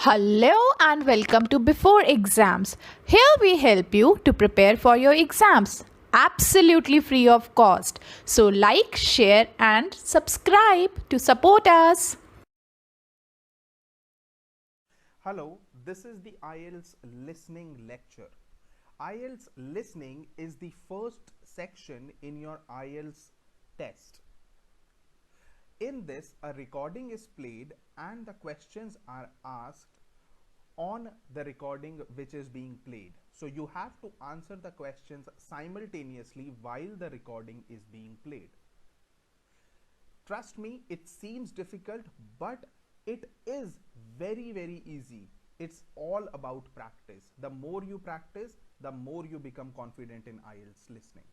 Hello and welcome to Before Exams. Here we help you to prepare for your exams absolutely free of cost. So like, share and subscribe to support us. Hello, this is the IELTS listening lecture. IELTS listening is the first section in your IELTS test. In this, a recording is played and the questions are asked on the recording which is being played. So you have to answer the questions simultaneously while the recording is being played. Trust me, it seems difficult, but it is very easy. It's all about practice. The more you practice, the more you become confident in IELTS listening.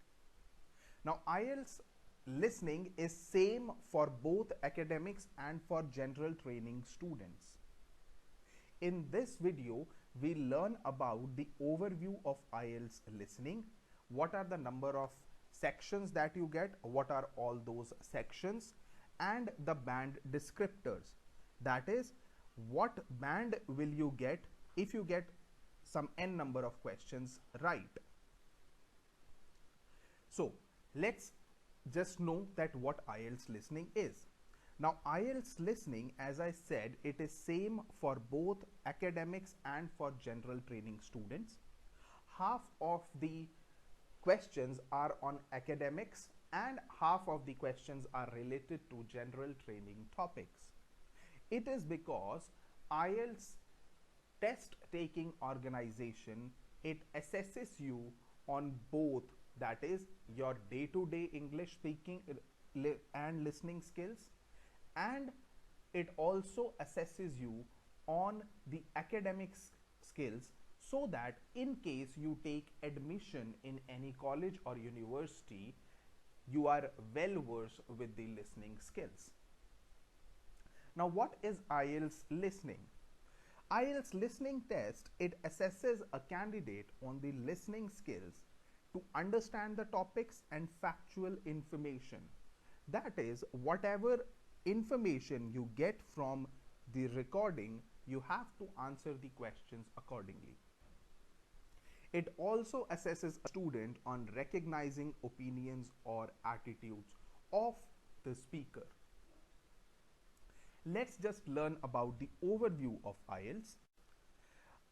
Now, IELTS listening is same for both academics and for general training students. In this video, we learn about the overview of IELTS listening. What are the number of sections that you get? What are all those sections? And the band descriptors. That is, what band will you get if you get some n number of questions right? So, let's just know that what IELTS listening is. Now, IELTS listening, as I said, it is same for both academics and for general training students. Half of the questions are on academics and half of the questions are related to general training topics. It is because IELTS test taking organization, it assesses you on both, that is your day-to-day English speaking and listening skills, and it also assesses you on the academics skills, so that in case you take admission in any college or university, you are well versed with the listening skills. Now, what is IELTS listening? IELTS listening test, it assesses a candidate on the listening skills to understand the topics and factual information. That is, whatever information you get from the recording, you have to answer the questions accordingly. It also assesses a student on recognizing opinions or attitudes of the speaker. Let's just learn about the overview of IELTS.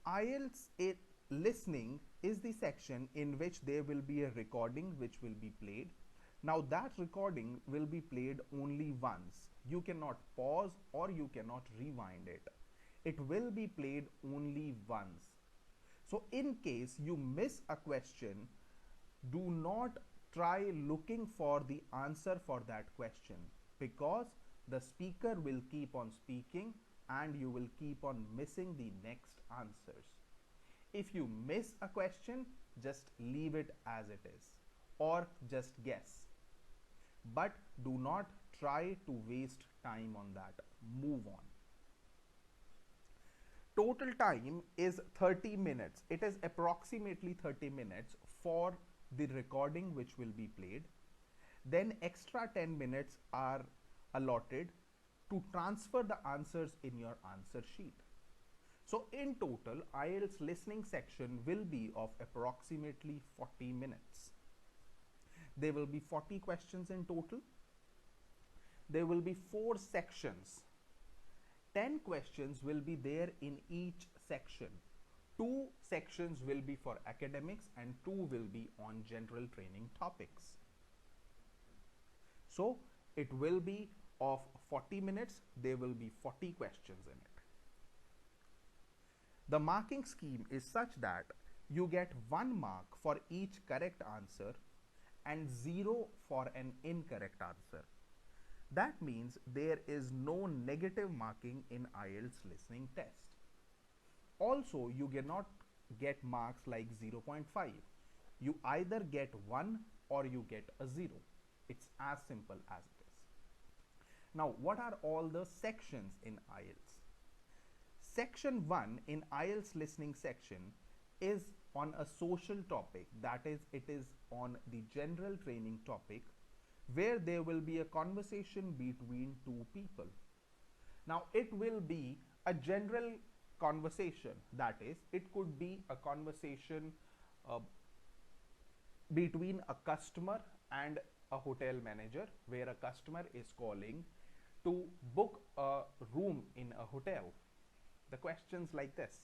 IELTS listening is the section in which there will be a recording which will be played. Now that recording will be played only once. You cannot pause or you cannot rewind it. It will be played only once. So in case you miss a question, do not try looking for the answer for that question, because the speaker will keep on speaking and you will keep on missing the next answers. If you miss a question, just leave it as it is or just guess. But do not try to waste time on that. Move on. Total time is 30 minutes. It is approximately 30 minutes for the recording which will be played. Then extra 10 minutes are allotted to transfer the answers in your answer sheet. So in total, IELTS listening section will be of approximately 40 minutes. There will be 40 questions in total. There will be 4 sections. 10 questions will be there in each section. 2 sections will be for academics and 2 will be on general training topics. So it will be of 40 minutes. There will be 40 questions in it. The marking scheme is such that you get 1 mark for each correct answer and 0 for an incorrect answer. That means there is no negative marking in IELTS listening test. Also, you cannot get marks like 0.5. You either get 1 or you get a 0. It's as simple as it is. Now, what are all the sections in IELTS? Section 1 in IELTS listening section is on a social topic, that is, it is on the general training topic, where there will be a conversation between two people. Now it will be a general conversation. That is, it could be a conversation uh, between a customer and a hotel manager, where a customer is calling to book a room in a hotel. The questions like this.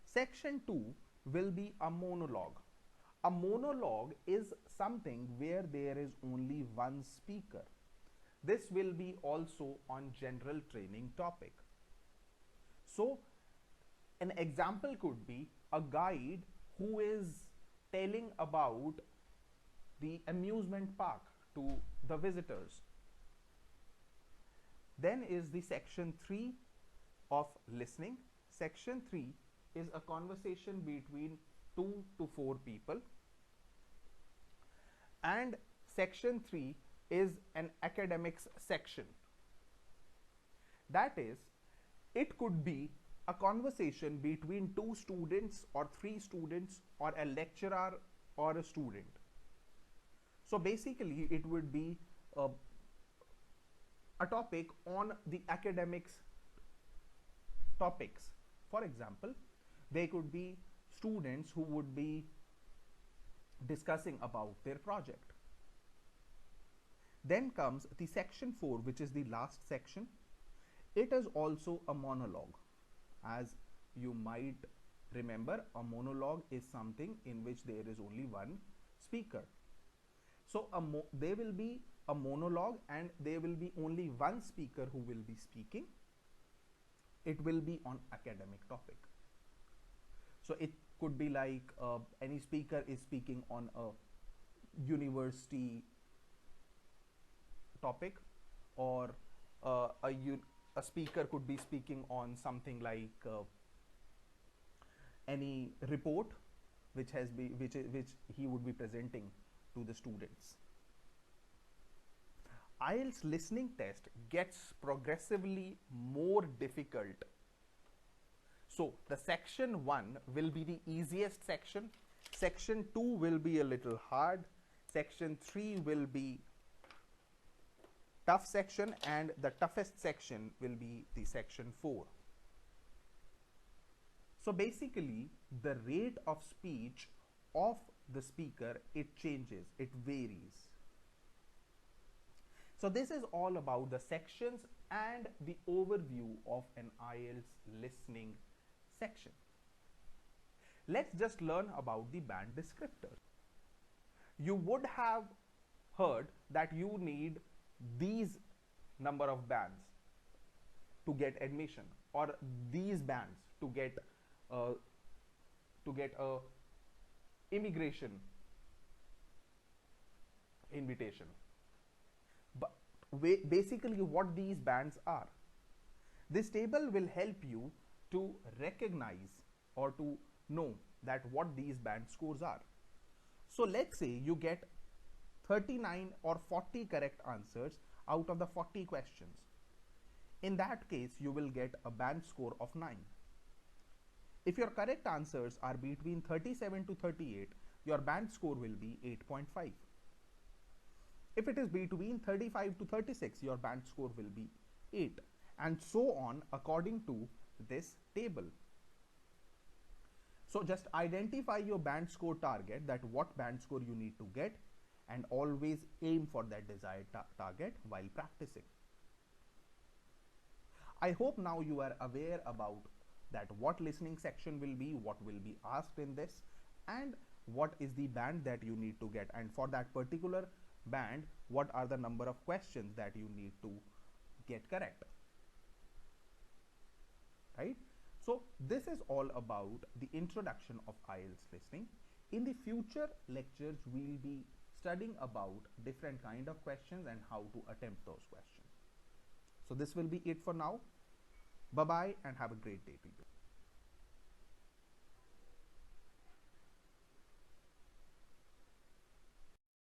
Section 2 will be a monologue. A monologue is something where there is only one speaker. This will be also on general training topic. So an example could be a guide who is telling about the amusement park to the visitors. Then is the section 3 of listening. Section 3 is a conversation between 2 to 4 people, and section 3 is an academics section. That is, it could be a conversation between 2 students or 3 students or a lecturer or a student. So basically it would be a topic on the academics topics. For example, they could be students who would be discussing about their project. Then comes the section 4, which is the last section. It is also a monologue. As you might remember, a monologue is something in which there is only one speaker. So there will be a monologue and there will be only one speaker who will be speaking. It will be on academic topic. So it could be like any speaker is speaking on a university topic, or a speaker could be speaking on something like any report which he would be presenting to the students. IELTS listening test gets progressively more difficult. So the section 1 will be the easiest section. Section 2 will be a little hard. Section 3 will be tough section, and the toughest section will be the section 4. So basically the rate of speech of the speaker, it changes, it varies. So this is all about the sections and the overview of an IELTS listening section. Let's just learn about the band descriptors. You would have heard that you need these number of bands to get admission, or these bands to get a immigration invitation. But basically what these bands are, this table will help you to recognize or to know that what these band scores are. So let's say you get 39 or 40 correct answers out of the 40 questions. In that case, you will get a band score of 9. If your correct answers are between 37 to 38, your band score will be 8.5. If it is between 35 to 36, your band score will be 8, and so on according to this table. So just identify your band score target, that what band score you need to get, and always aim for that desired target while practicing. I hope now you are aware about that what listening section will be, what will be asked in this, and what is the band that you need to get, and for that particular band what are the number of questions that you need to get correct, right? So this is all about the introduction of IELTS listening. In the future lectures we'll be studying about different kind of questions and how to attempt those questions. So this will be it for now. Bye bye and have a great day to you.